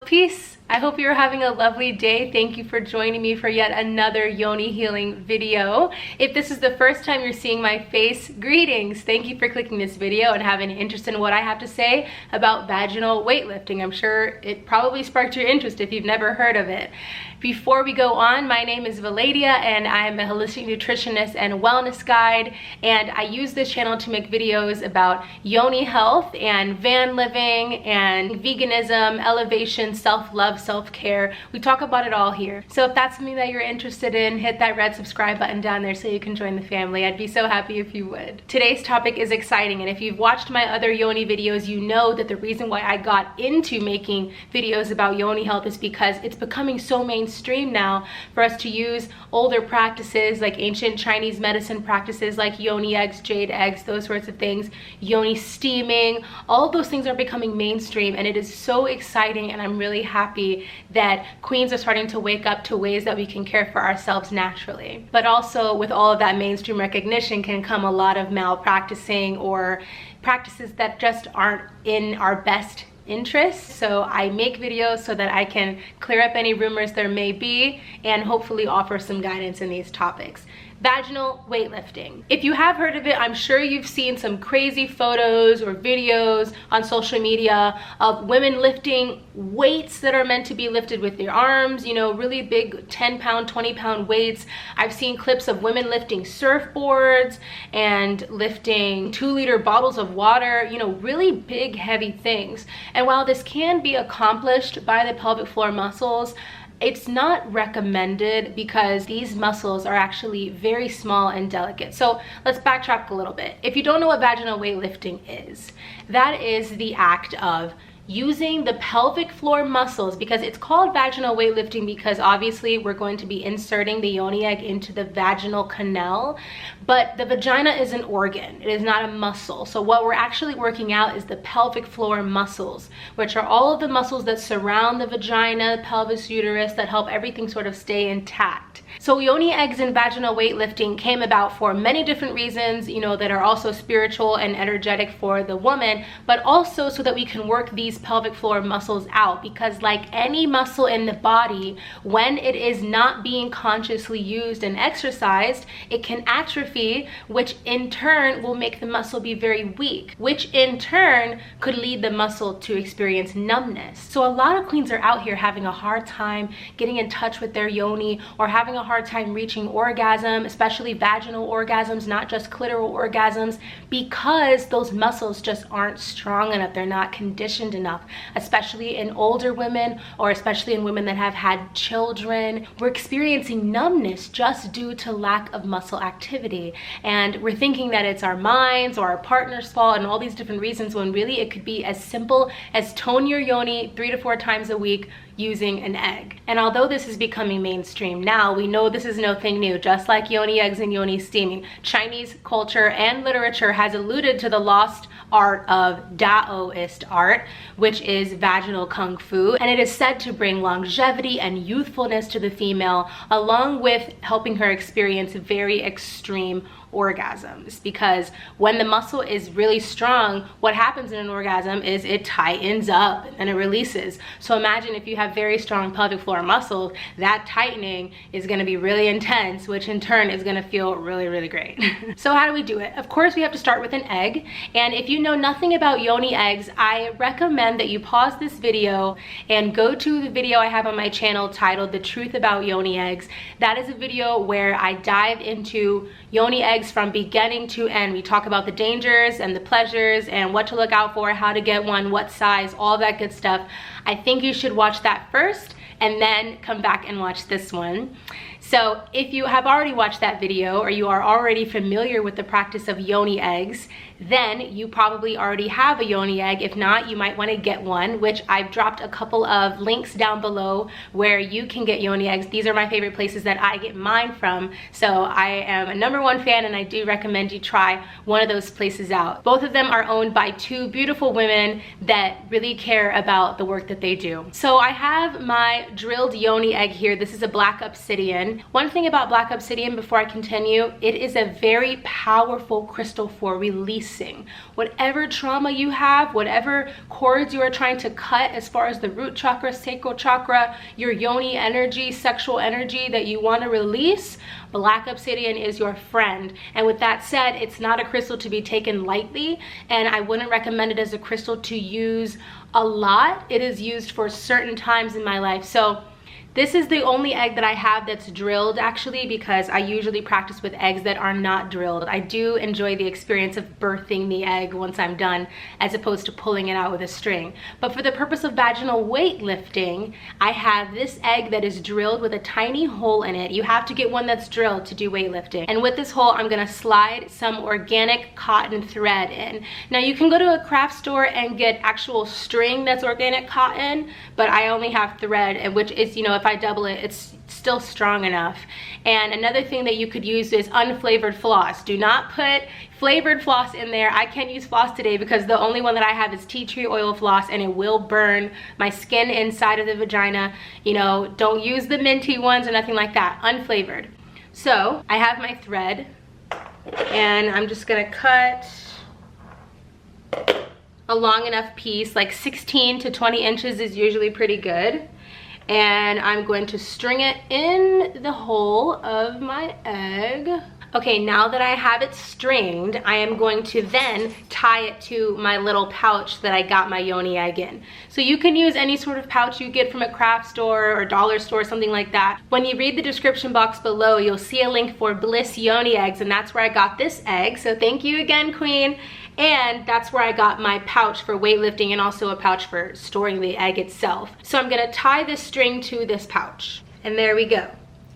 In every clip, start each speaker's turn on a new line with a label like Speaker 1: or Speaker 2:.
Speaker 1: Peace. I hope you're having a lovely day. Thank you for joining me for yet another Yoni Healing video. If this is the first time you're seeing my face, greetings. Thank you for clicking this video and having an interest in what I have to say about vaginal weightlifting. I'm sure it probably sparked your interest if you've never heard of it. Before we go on, my name is Veladya and I'm a holistic nutritionist and wellness guide, and I use this channel to make videos about yoni health and van living and veganism, elevation, self-love, self-care. We talk about it all here. So if that's something that you're interested in, hit that red subscribe button down there so you can join the family. I'd be so happy if you would. Today's topic is exciting, and if you've watched my other yoni videos, you know that the reason why I got into making videos about yoni health is because it's becoming so mainstream now for us to use older practices like ancient Chinese medicine practices like yoni eggs, jade eggs, those sorts of things, yoni steaming. All of those things are becoming mainstream, and it is so exciting, and I'm really happy that queens are starting to wake up to ways that we can care for ourselves naturally. But also with all of that mainstream recognition can come a lot of malpracticing or practices that just aren't in our best interests. So I make videos so that I can clear up any rumors there may be and hopefully offer some guidance in these topics. Vaginal weightlifting. If you have heard of it, I'm sure you've seen some crazy photos or videos on social media of women lifting weights that are meant to be lifted with their arms, you know, really big 10-pound, 20-pound weights. I've seen clips of women lifting surfboards and lifting 2-liter bottles of water, you know, really big, heavy things. And while this can be accomplished by the pelvic floor muscles, it's not recommended because these muscles are actually very small and delicate. So let's backtrack a little bit. If you don't know what vaginal weightlifting is, that is the act of using the pelvic floor muscles, because it's called vaginal weightlifting because obviously we're going to be inserting the yoni egg into the vaginal canal, but the vagina is an organ, it is not a muscle. So what we're actually working out is the pelvic floor muscles, which are all of the muscles that surround the vagina, pelvis, uterus, that help everything sort of stay intact. So yoni eggs and vaginal weightlifting came about for many different reasons, you know, that are also spiritual and energetic for the woman, but also so that we can work these pelvic floor muscles out, because like any muscle in the body, when it is not being consciously used and exercised, it can atrophy, which in turn will make the muscle be very weak, which in turn could lead the muscle to experience numbness. So a lot of queens are out here having a hard time getting in touch with their yoni, or having a hard time reaching orgasm, especially vaginal orgasms, not just clitoral orgasms, because those muscles just aren't strong enough. They're not conditioned enough, especially in older women, or especially in women that have had children. We're experiencing numbness just due to lack of muscle activity, and we're thinking that it's our minds or our partner's fault and all these different reasons, when really it could be as simple as tone your yoni 3 to 4 times a week using an egg. And although this is becoming mainstream now, we know this is nothing new. Just like yoni eggs and yoni steaming, Chinese culture and literature has alluded to the lost art of Daoist art, which is vaginal kung fu, and it is said to bring longevity and youthfulness to the female, along with helping her experience very extreme orgasms. Because when the muscle is really strong, what happens in an orgasm is it tightens up and it releases. So imagine if you have very strong pelvic floor muscles, that tightening is going to be really intense, which in turn is going to feel really, really great. So how do we do it? Of course, we have to start with an egg. And if you know nothing about yoni eggs, I recommend that you pause this video and go to the video I have on my channel titled The Truth About Yoni Eggs. That is a video where I dive into yoni eggs from beginning to end. We talk about the dangers and the pleasures and what to look out for, how to get one, what size, all that good stuff. I think you should watch that first and then come back and watch this one. So if you have already watched that video, or you are already familiar with the practice of yoni eggs, then you probably already have a yoni egg. If not, you might want to get one, which I've dropped a couple of links down below where you can get yoni eggs. These are my favorite places that I get mine from. So I am a #1 fan, and I do recommend you try one of those places out. Both of them are owned by 2 beautiful women that really care about the work that they do. So I have my drilled Yoni egg here. This is a black obsidian. One thing about black obsidian before I continue, it is a very powerful crystal for releasing whatever trauma you have, whatever cords you are trying to cut as far as the root chakra, sacral chakra, your yoni energy, sexual energy that you want to release. Black obsidian is your friend. And with that said, it's not a crystal to be taken lightly, and I wouldn't recommend it as a crystal to use a lot. It is used for certain times in my life. So this is the only egg that I have that's drilled, actually, because I usually practice with eggs that are not drilled. I do enjoy the experience of birthing the egg once I'm done, as opposed to pulling it out with a string. But for the purpose of vaginal weightlifting, I have this egg that is drilled with a tiny hole in it. You have to get one that's drilled to do weightlifting. And with this hole, I'm gonna slide some organic cotton thread in. Now you can go to a craft store and get actual string that's organic cotton, but I only have thread, and which is, you know, if I double it, it's still strong enough. And another thing that you could use is unflavored floss. Do not put flavored floss in there. I can't use floss today because the only one that I have is tea tree oil floss, and it will burn my skin inside of the vagina. You know, don't use the minty ones or nothing like that. Unflavored. So I have my thread, and I'm just gonna cut a long enough piece, like 16 to 20 inches is usually pretty good. And I'm going to string it in the hole of my egg. Okay, now that I have it stringed, I am going to then tie it to my little pouch that I got my Yoni egg in. So you can use any sort of pouch you get from a craft store or dollar store, something like that. When you read the description box below, you'll see a link for Bliss Yoni eggs, and that's where I got this egg. So thank you again, Queen. And that's where I got my pouch for weightlifting, and also a pouch for storing the egg itself. So I'm gonna tie this string to this pouch. And there we go.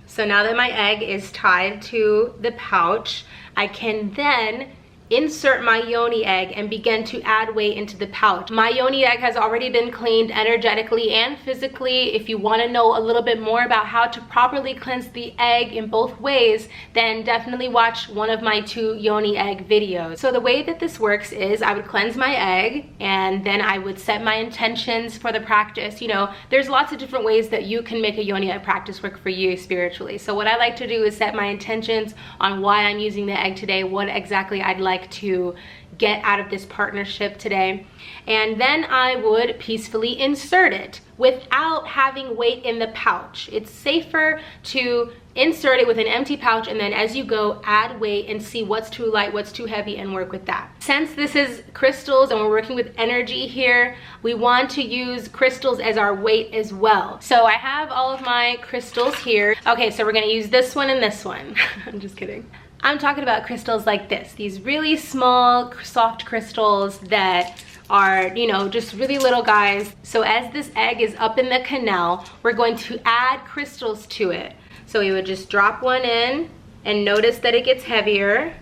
Speaker 1: So now that my egg is tied to the pouch, I can then insert my Yoni egg and begin to add weight into the pouch. My Yoni egg has already been cleaned energetically and physically. If you want to know a little bit more about how to properly cleanse the egg in both ways, then definitely watch one of my 2 Yoni egg videos. So the way that this works is I would cleanse my egg, and then I would set my intentions for the practice. You know, there's lots of different ways that you can make a Yoni egg practice work for you spiritually. So what I like to do is set my intentions on why I'm using the egg today, what exactly I'd like to get out of this partnership today, and then I would peacefully insert it without having weight in the pouch. It's safer to insert it with an empty pouch, and then as you go, add weight and see what's too light, what's too heavy, and work with that. Since this is crystals and we're working with energy here, we want to use crystals as our weight as well. So I have all of my crystals here. Okay, so we're gonna use this one and this one. I'm just kidding. I'm talking about crystals like this, these really small, soft crystals that are, you know, just really little guys. So as this egg is up in the canal, we're going to add crystals to it. So we would just drop one in and notice that it gets heavier,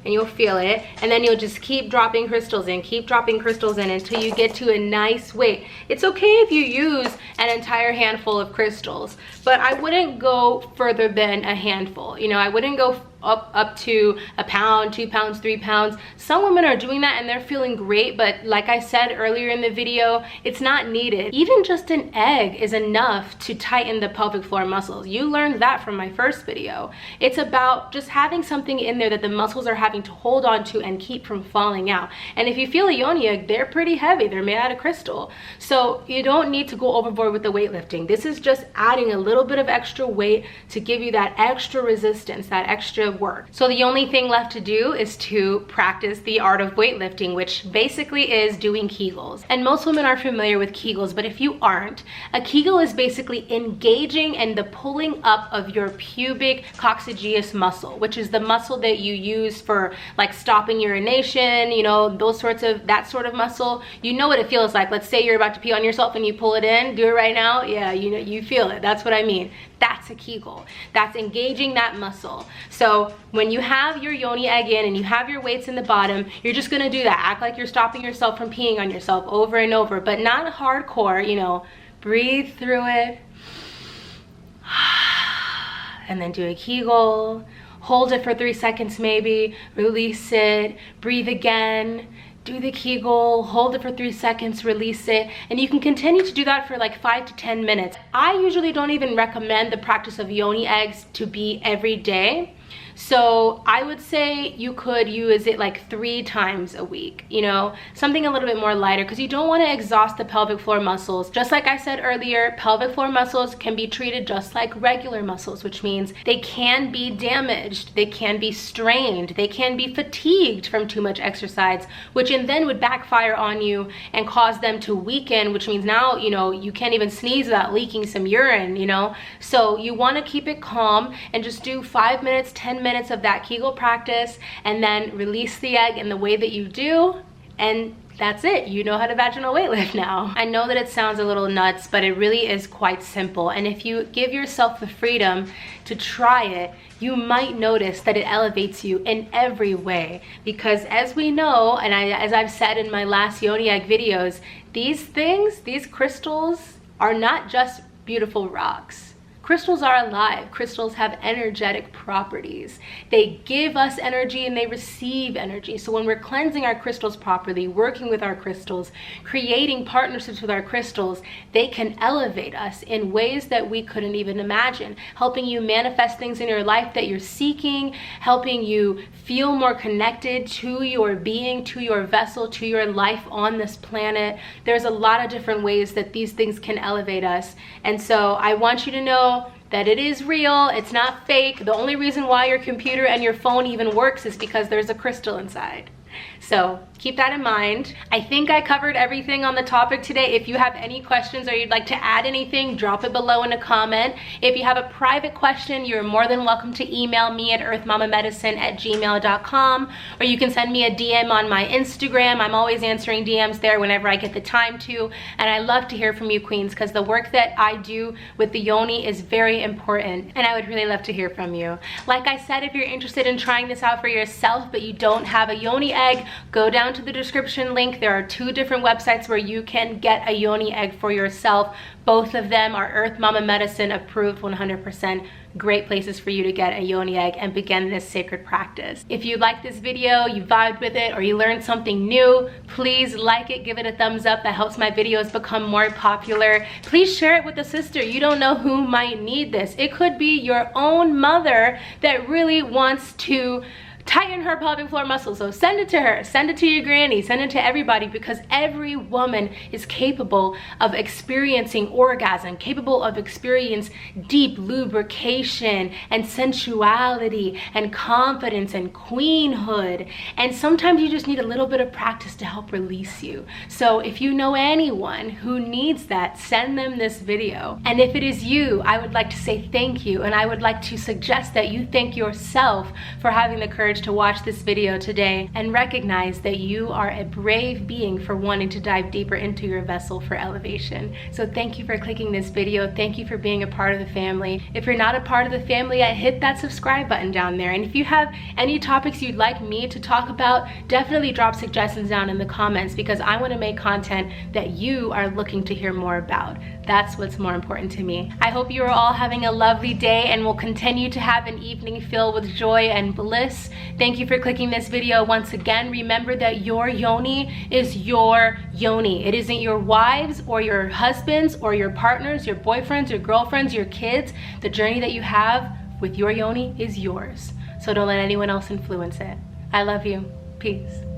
Speaker 1: and you'll feel it, and then you'll just keep dropping crystals in, keep dropping crystals in until you get to a nice weight. It's okay if you use an entire handful of crystals, but I wouldn't go further than a handful. You know, I wouldn't go up to a pound, 2 pounds, 3 pounds. Some women are doing that and they're feeling great, but like I said earlier in the video, it's not needed. Even just an egg is enough to tighten the pelvic floor muscles. You learned that from my first video. It's about just having something in there that the muscles are having to hold on to and keep from falling out. And if you feel a Yoni egg, they're pretty heavy. They're made out of crystal. So you don't need to go overboard with the weightlifting. This is just adding a little bit of extra weight to give you that extra resistance, that extra work. So the only thing left to do is to practice the art of weightlifting, which basically is doing Kegels. And most women are familiar with Kegels, but if you aren't, a Kegel is basically engaging in the pulling up of your pubic coccygeus muscle, which is the muscle that you use for like stopping urination, you know, that sort of muscle. You know what it feels like. Let's say you're about to pee on yourself and you pull it in. Do it right now. Yeah, you know, you feel it. That's what I mean. That's a Kegel. That's engaging that muscle. So when you have your Yoni egg in and you have your weights in the bottom, you're just gonna do that. Act like you're stopping yourself from peeing on yourself over and over, but not hardcore, you know. Breathe through it. And then do a Kegel. Hold it for 3 seconds maybe. Release it. Breathe again. do the Kegel, hold it for 3 seconds, release it, and you can continue to do that for like 5 to 10 minutes. I usually don't even recommend the practice of Yoni eggs to be every day. So I would say you could use it like 3 times a week, you know, something a little bit more lighter, because you don't want to exhaust the pelvic floor muscles. Just like I said earlier, pelvic floor muscles can be treated just like regular muscles, which means they can be damaged, they can be strained, they can be fatigued from too much exercise, which then would backfire on you and cause them to weaken, which means now, you know, you can't even sneeze without leaking some urine, you know. So you want to keep it calm and just do 5 minutes, 10 minutes of that Kegel practice, and then release the egg in the way that you do, and that's it. You know how to vaginal weightlift now. I know that it sounds a little nuts, but it really is quite simple. And if you give yourself the freedom to try it, you might notice that it elevates you in every way. Because as we know, and as I've said in my last Yoni Egg videos, these things, these crystals, are not just beautiful rocks. Crystals are alive. Crystals have energetic properties. They give us energy and they receive energy. So when we're cleansing our crystals properly, working with our crystals, creating partnerships with our crystals, they can elevate us in ways that we couldn't even imagine, helping you manifest things in your life that you're seeking, helping you feel more connected to your being, to your vessel, to your life on this planet. There's a lot of different ways that these things can elevate us. And so I want you to know that it is real, it's not fake. The only reason why your computer and your phone even works is because there's a crystal inside. So keep that in mind. I think I covered everything on the topic today. If you have any questions or you'd like to add anything, drop it below in a comment. If you have a private question, you're more than welcome to email me at earthmamamedicine@gmail.com, or you can send me a DM on my Instagram. I'm always answering DMs there whenever I get the time to, and I love to hear from you queens, because the work that I do with the Yoni is very important, and I would really love to hear from you. Like I said, if you're interested in trying this out for yourself but you don't have a Yoni egg, go down to the description link. There are 2 different websites where you can get a Yoni egg for yourself. Both of them are Earth Mama Medicine approved 100%. Great places for you to get a Yoni egg and begin this sacred practice. If you like this video, you vibed with it, or you learned something new, please like it, give it a thumbs up. That helps my videos become more popular. Please share it with a sister. You don't know who might need this. It could be your own mother that really wants to tighten her pelvic floor muscles. So send it to her, send it to your granny, send it to everybody, because every woman is capable of experiencing orgasm, capable of experiencing deep lubrication and sensuality and confidence and queenhood. And sometimes you just need a little bit of practice to help release you. So if you know anyone who needs that, send them this video. And if it is you, I would like to say thank you, and I would like to suggest that you thank yourself for having the courage to watch this video today, and recognize that you are a brave being for wanting to dive deeper into your vessel for elevation. So thank you for clicking this video. Thank you for being a part of the family. If you're not a part of the family yet, hit that subscribe button down there. And if you have any topics you'd like me to talk about, definitely drop suggestions down in the comments, because I want to make content that you are looking to hear more about. That's what's more important to me. I hope you are all having a lovely day and will continue to have an evening filled with joy and bliss. Thank you for clicking this video once again. Remember that your Yoni is your Yoni. It isn't your wives or your husbands or your partners, your boyfriends, your girlfriends, your kids. The journey that you have with your Yoni is yours. So don't let anyone else influence it. I love you. Peace.